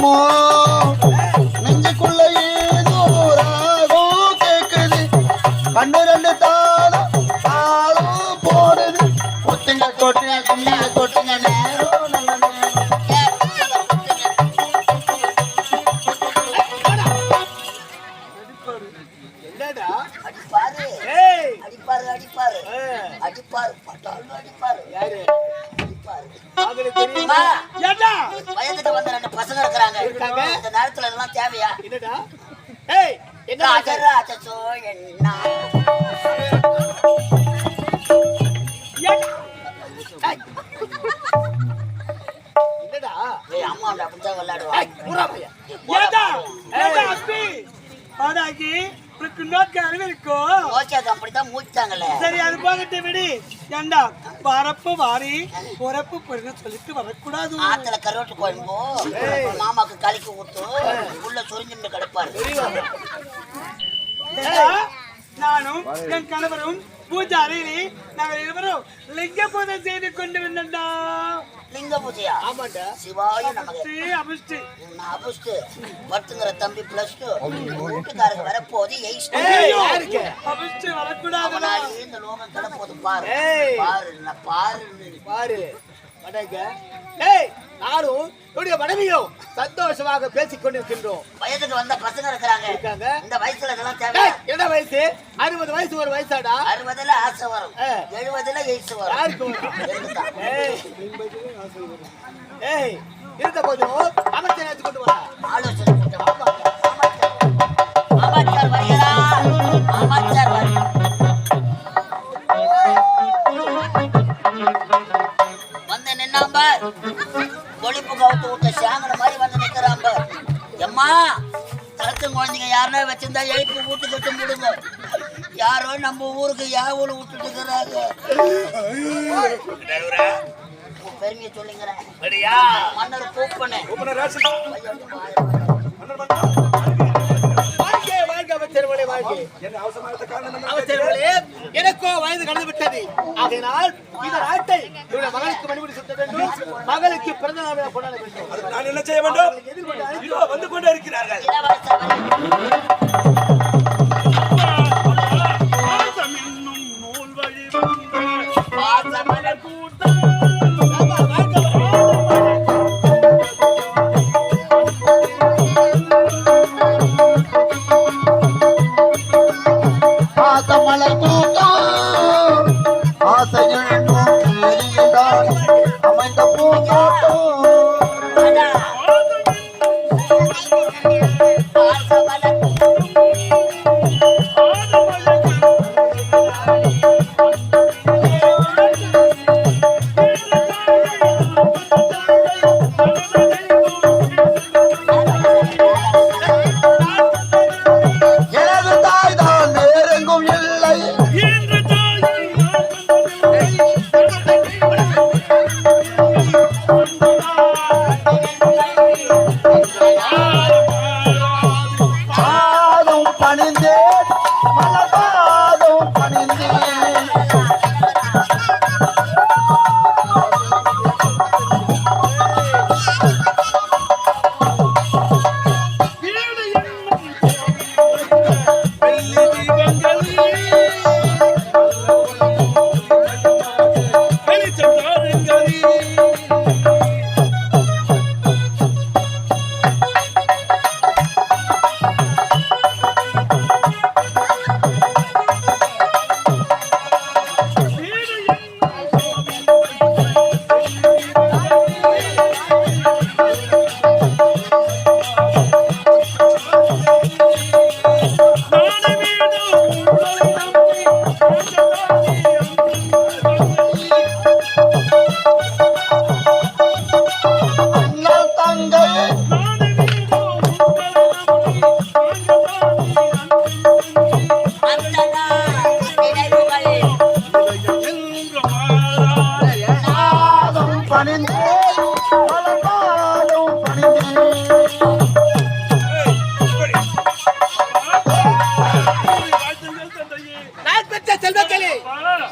அம்மோ நெஞ்சுக்குள்ள ஏதோ ராகம் கேக்குது கண்ணு ரெண்டு தாளம் தாளம் போடுது கொட்டுங்க கொட்டுங்க கும்மிய கொட்டுங்க நேரம் நல்ல அடிப்பாரு பட்டாலும் அடிப்பாரு வயதுக்கு வந்த 2 பசங்க இருக்கிறாங்க இந்த நேரத்துல இதெல்லாம் தேவையா அம்மா அப்படித்தான் விளையாடுவாங்க சரி அது போகட்டு விடு ஏண்டா வரப்பு வாரி உரப்பு பொருள் சொல்லிட்டு வரக்கூடாது ஆத்துல கருவாட்டு குழம்போ மாமாக்கு கலிக்கு ஊத்து உள்ள சொரிஞ்சு கிடப்பாரு நானும் என் கணவரும் பூஜை அறையிலே நாங்கள் இருவரும் லிங்க பூஜை செய்து கொண்டு வந்தா லிங்க பூஜையா ஆமாண்டா சிவாய நமக்கு அபிஷ்டு அபிஷ்டு பத்துங்கிற தம்பி +2 வீட்டுக்காரங்க வரப்போது அபிஷ்டு வரக்கூடாது இந்த லோகம் கிடப்போது பாரு பாரு பாரு பாரு நானும் என்னுடைய மனைவியும் சந்தோஷமாக பேசிக் கொண்டிருக்கின்றோம். வயதுக்கு வந்த பசங்க இருக்காங்க. இந்த வயசுல இதெல்லாம் தேவை. என்ன வயசு? 60 வயசு ஒரு வயசாடா? 60ல ஆசை வரும். 70ல எய்ஸ் வரும். யாருக்கு வரும்? ஏய் இருந்த போதும் அமைச்சர் எடுத்து கொண்டு வா. ஆலோசனை போட்டு அமைச்சர் வருகிறா. அமைச்சர் வரு. வந்து நின்னாம்ப கொழுப்பு கவுத்து விட்ட சாங்கன மாதிரி வந்து நிக்கிறாம்ப. எம்மா தரத்து குழந்தைங்க யாருன்னா வச்சிருந்தா எழுப்பி வீட்டுக்கு விட்டு விடுங்க. யாரோ நம்ம ஊருக்கு யாவூல விட்டுட்டு இருக்கிறாங்க. பெருமையை சொல்லுங்கிறேன். மன்னர் கூப்பனே எனக்கோ வயது கடந்து விட்டது. ஆகையினால் இந்த நாட்டை மகளுக்கு மணிமுடி சுத்த வேண்டும். மகளுக்கு பிறந்த நாள் கொண்டாட வேண்டும். நான் என்ன செய்ய வேண்டும்? வந்து கொண்டே இருக்கிறார்கள்.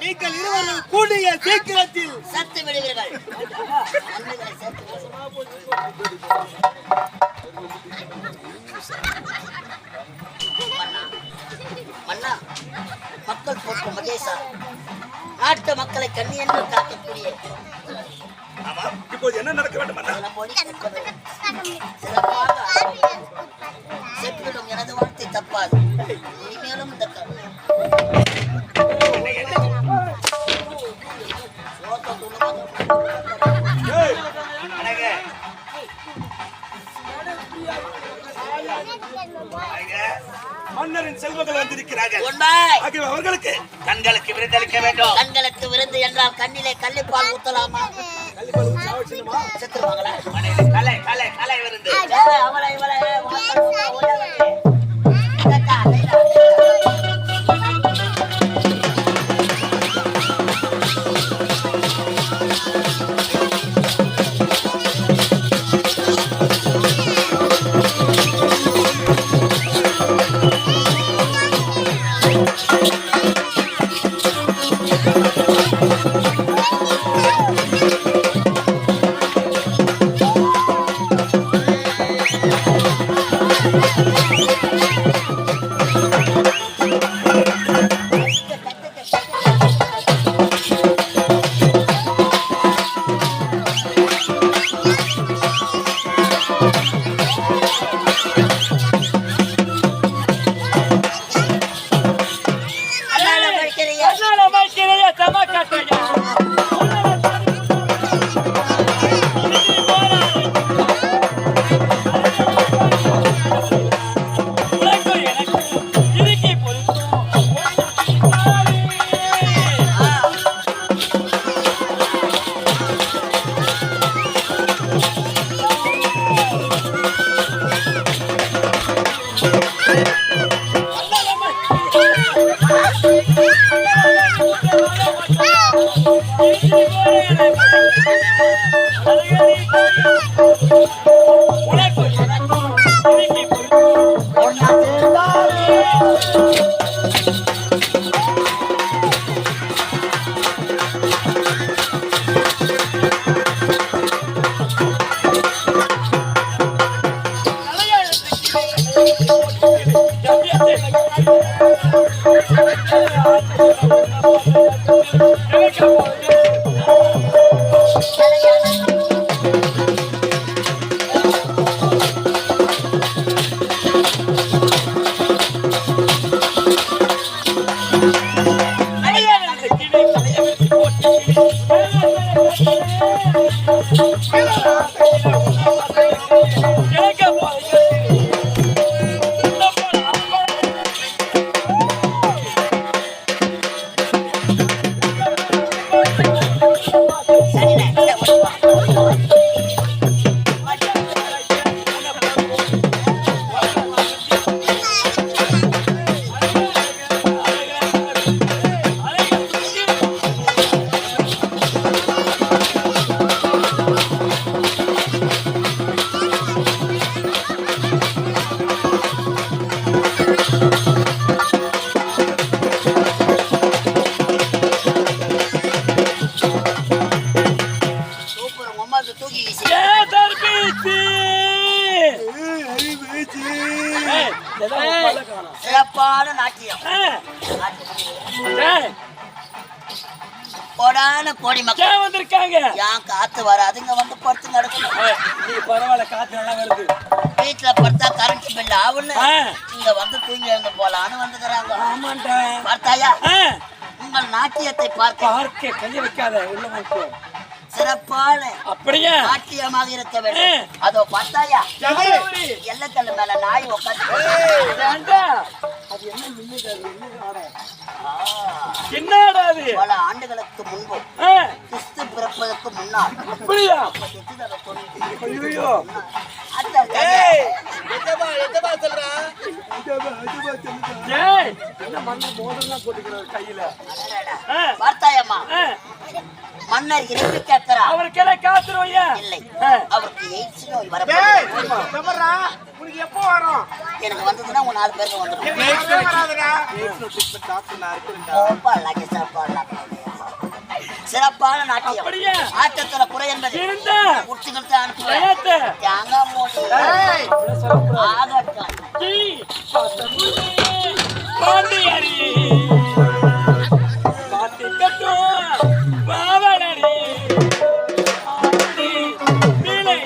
நீங்கள் இருவரும் கூடிய சீக்கிரத்தில் சத்து விடுவீர்கள். மன்னா, மக்கள் போற்றும் மகேசா, நாட்டு மக்களை கண்ணியன்று காக்கக்கூடிய ஆமா, இப்போது என்ன நடக்க வேண்டும் அண்ணா? மொழி கற்பது சிறப்பாக செப்பிடும் எனது வார்த்தை தப்பாது. இனிமேலும் இந்த ஏய், அழகே. அழகே, மன்னரின் செல்வங்கள் வந்திருக்கிறார்கள். உண்மை. ஆகவே அவர்களுக்கு கண்களுக்கு விருந்தளிக்க வேண்டும். கண்களுக்கு விருந்து என்றால் கண்ணிலே கள்ளிப்பால் ஊத்தலாமா? செத்துருவாங்களா? கலை கலை கலை விருந்து. அவளை இவளை சிறப்பான நாட்டியம். கோடான கோடி மக்கள் வந்திருக்காங்க. ஏன் காத்து வராதுங்க வந்து படுத்து நடக்கணும். நீ பரவாயில்ல, காத்து நல்லா வருது. வீட்டுல படுத்தா கரண்ட் பில் ஆகுன்னு இங்க வந்து தூங்கி எழுந்து போலான்னு வந்துக்கிறாங்க. ஆமாண்டா. பார்த்தாயா உங்கள் நாட்டியத்தை பார்க்க கைய வைக்காத, உள்ள வைக்க. சிறப்பான அப்படியே நாட்டியமாக இருக்க வேண்டும். அதோ பார்த்தாயா எல்லக்கல்லு மேல நாய் உட்காந்து அது என்ன மின்னுது? என்னடா அது? பல ஆண்டுகளுக்கு முன்பு கிறிஸ்து பிறப்பதற்கு முன்னால் அப்படியா? ஐயோ என்ன மண்ணு மோதிரம் போட்டுக்கிறார் கையில. பார்த்தாயம்மா மன்னர் இருப்பி கேட்கிறார். அவருக்கெல்லாம் காத்துருவையா? இல்லை, அவருக்கு எய்ட்ஸ் நோய் வர உனக்கு எப்போ வரும்? எனக்கு வந்ததுன்னா உங்க 4 பேருக்கு வந்துடும். சிறப்பான நாட்டியம். அப்படியே? ஆட்டத்துல குறை என்பது இருந்தா குடிச்சுக்கிட்டு அனுப்புவேன். விளையாட்டு. தேங்காய் மூடி. ஆகட்டும். பாண்டியரி பாட்டி கட்டும் பாவலரி ஆடி விளை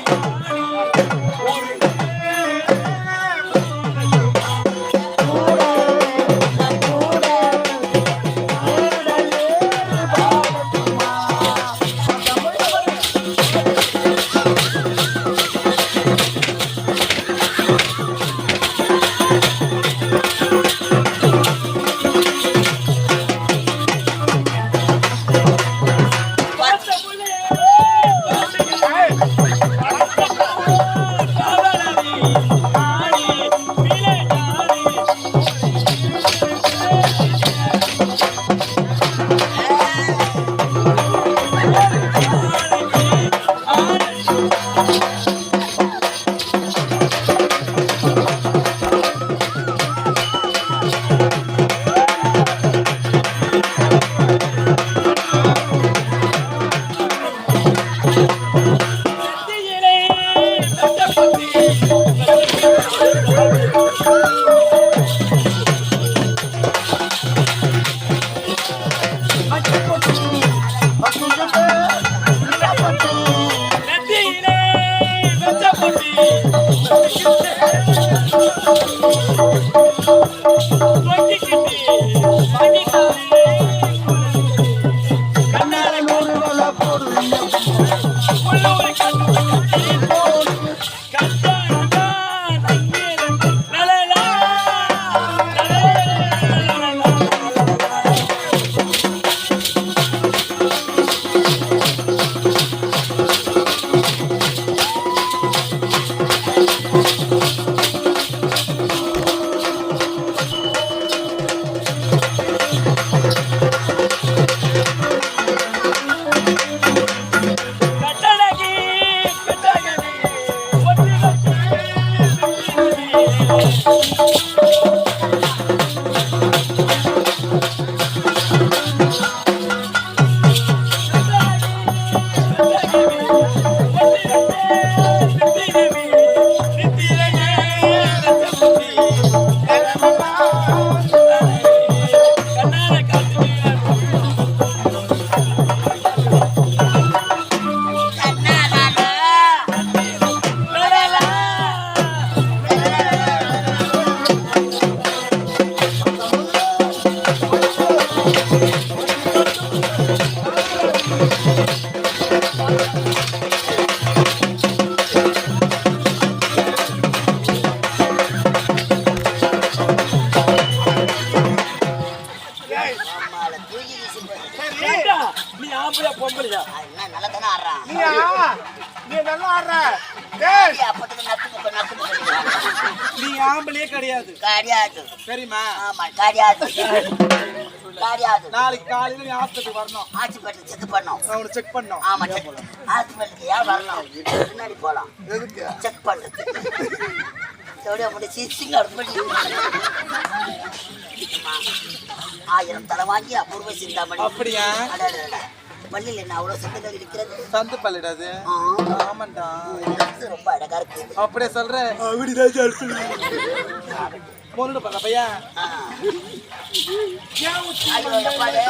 நீ ஆம்பளையா பொம்பளையா? என்ன நல்லா தானே ஆடுறான். நீ நல்லா ஆடுற. டேய், அப்பத்துக்கு நக்கு முக்கு. நீ ஆம்பளையே கிடையாது. கிடையாது. தெரியுமா? ஆமா கிடையாது. கிடையாது. நாளைக்கு காலையில நீ ஹாஸ்பிட்டல் வரணும். ஹாஸ்பிட்டல் செக் பண்ணோம். நான் உன்னை செக் பண்ணணும். ஆமா செக். ஹாஸ்பிட்டலுக்கு ஏன் வரணும்? பின்னாடி போலாம். எதுக்கு? செக் பண்றது. எவ்வளோ அப்படி சிசிங்க அப்படி 1000 தலை வாங்கி அபூர்வ சிந்தாமணி. அப்படியா? பள்ளியில் என்ன அவ்வளோ சந்தங்கள் இருக்கிறது. சந்து பள்ளிடாது. ஆமாண்டா. ரொம்ப அழகா இருக்கு. அப்படியே சொல்ற. பொண்ணு பாரு பையா. பாடு